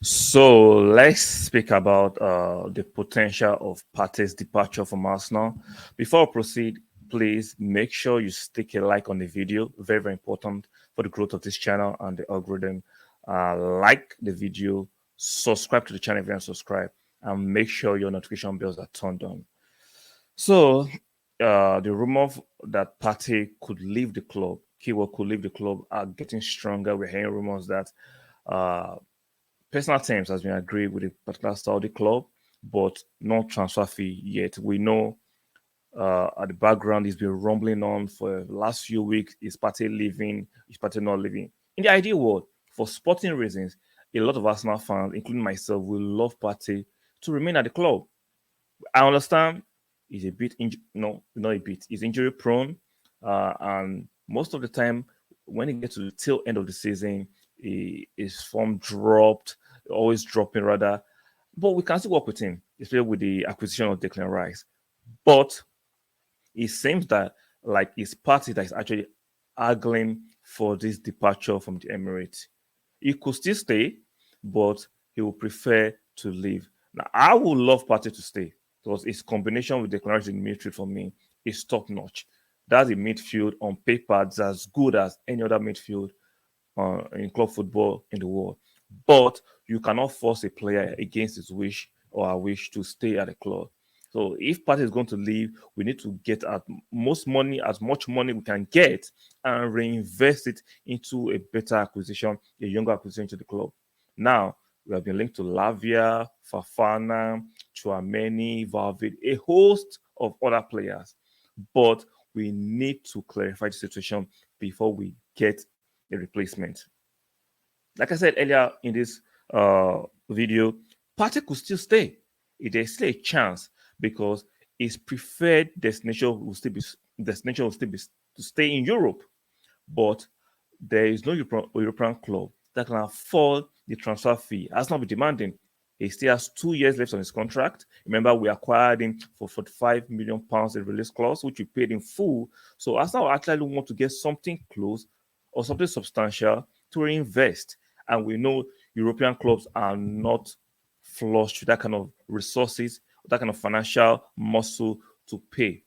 So let's speak about the potential of Partey's departure from Arsenal. Before I proceed, please make sure you stick a like on the video. Very, very important for the growth of this channel and the algorithm. Like the video, subscribe to the channel if you haven't subscribed, and make sure your notification bells are turned on. So, the rumor that Partey could leave the club, keyword could leave the club, are getting stronger. We're hearing rumors that uh, personal terms has been agreed with a particular Saudi club, but no transfer fee yet. We know at the background it's been rumbling on for the last few weeks. Is Partey leaving? Is Partey not leaving? In the ideal world, for sporting reasons, a lot of Arsenal fans, including myself, will love Partey to remain at the club. I understand he's a bit, no, not a bit, he's injury prone. And most of the time, when he gets to the tail end of the season, his form dropped, always dropping rather. But we can still work with him, especially with the acquisition of Declan Rice. But it seems that like his party that is actually haggling for this departure from the Emirates. He could still stay, but he would prefer to leave. Now, I would love Partey to stay because his combination with the Rice in midfield for me is top notch. That's a midfield on paper that's as good as any other midfield in club football in the world. But you cannot force a player against his wish or her wish to stay at a club. So if Partey is going to leave, we need to get as much money we can get, and reinvest it into a better acquisition, a younger acquisition to the club. Now we have been linked to Lavia, Fafana, Chouameni, Valverde, a host of other players. But we need to clarify the situation before we get a replacement. Like I said earlier in this video, Partey could still stay. There's still a chance because his preferred destination will still be to stay in Europe. But there is no European club that can afford the transfer fee. Has not been demanding. He still has 2 years left on his contract. Remember, we acquired him for £45 million in release clause, which we paid in full. So Arsenal actually want to get something close or something substantial to reinvest. And we know European clubs are not flush with that kind of resources, that kind of financial muscle to pay.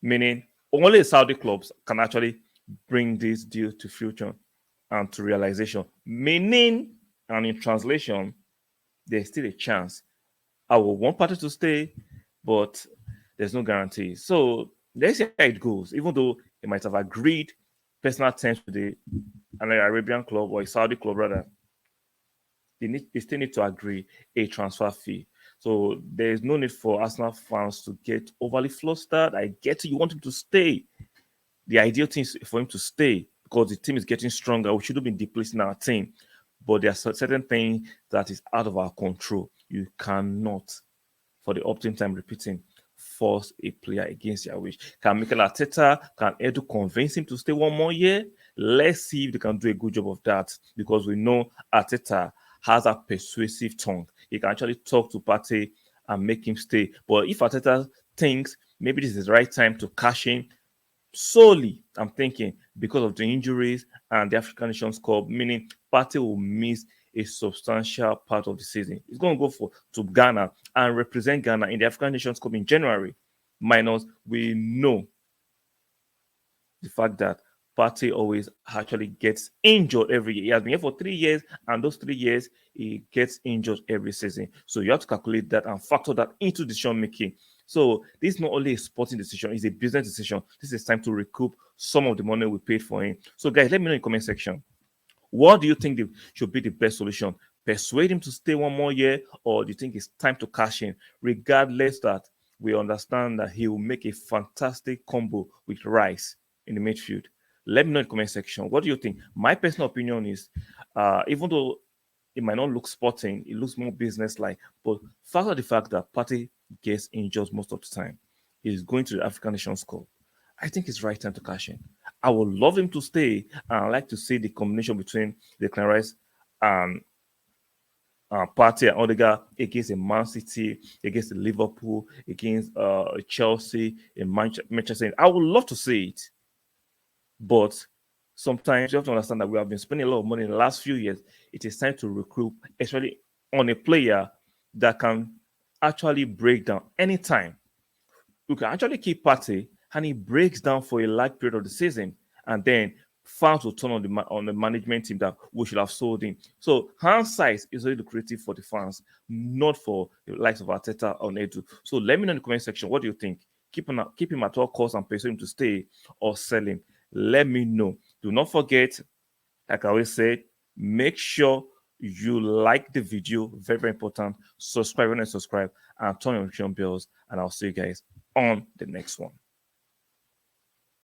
Meaning, only Saudi clubs can actually bring this deal to future and to realization. Meaning, and in translation, there's still a chance. I will want Partey to stay, but there's no guarantee. So let's see how it goes. Even though he might have agreed personal terms with an Arabian club or a Saudi club rather, they still need to agree a transfer fee. So there is no need for Arsenal fans to get overly flustered. I get it, you want him to stay. The ideal thing is for him to stay because the team is getting stronger. We shouldn't be depleting our team. But there are certain things that is out of our control. You cannot, for the optimum time repeating, force a player against their wish. Can Mikel Arteta, can Edu convince him to stay one more year? Let's see if they can do a good job of that because we know Arteta has a persuasive tongue. He can actually talk to Partey and make him stay. But if Arteta thinks maybe this is the right time to cash in, solely, I'm thinking, because of the injuries and the African Nations Cup, meaning Partey will miss a substantial part of the season. He's going to go to Ghana and represent Ghana in the African Nations Cup in January. Minus, we know the fact that Partey always actually gets injured every year. He has been here for 3 years, and those 3 years he gets injured every season. So you have to calculate that and factor that into decision making. So this is not only a sporting decision; it's a business decision. This is time to recoup some of the money we paid for him. So guys, let me know in the comment section. What do you think should be the best solution? Persuade him to stay one more year, or do you think it's time to cash in? Regardless, that we understand that he will make a fantastic combo with Rice in the midfield. Let me know in the comment section. What do you think? My personal opinion is, even though it might not look sporting, it looks more business-like. But factor the fact that Partey gets injured most of the time, he's going to the African Nations Cup. I think it's right time to cash in. I would love him to stay, and I like to see the combination between the Rice and Partey and Odegaard against a Man City, against the Liverpool, against Chelsea, in Manchester. I would love to see it, but Sometimes you have to understand that we have been spending a lot of money in the last few years. It is time to recruit, especially on a player that can actually break down anytime. You can actually keep Partey and he breaks down for a large period of the season, and then fans will turn on the management team that we should have sold him. So hand size is really lucrative for the fans, not for the likes of Arteta or Nedu. So let me know in the comment section, what do you think? Keep him at all costs and persuade him to stay, or sell him. Let me know. Do not forget, like I always said, make sure you like the video. Very, very important. Subscribe when you subscribe, and turn on notification bells. And I'll see you guys on the next one.